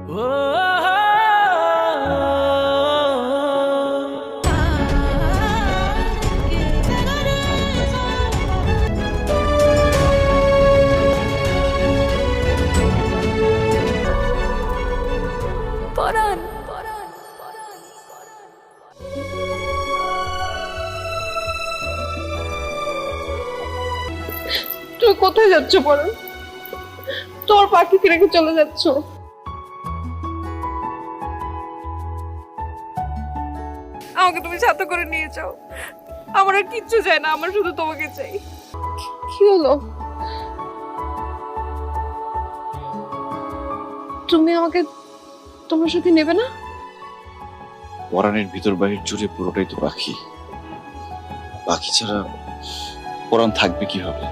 পরাণ, তুমি কোথায় যাচ্ছ পরাণ? তোমার পাখিকে রেখে চলে যাচ্ছ? আমাকে তুমি সাথে করে নিয়ে যাও। আমার আর কিচ্ছু চাই না, আমার শুধু তোমাকে চাই। কি হলো? তুমি আমাকে তোমার সাথে নেবে না? পরাণের ভিতর বাহির জুড়ে পুরোটাই তো পাখি। পাখি ছাড়া পরাণ থাকবে কিভাবে?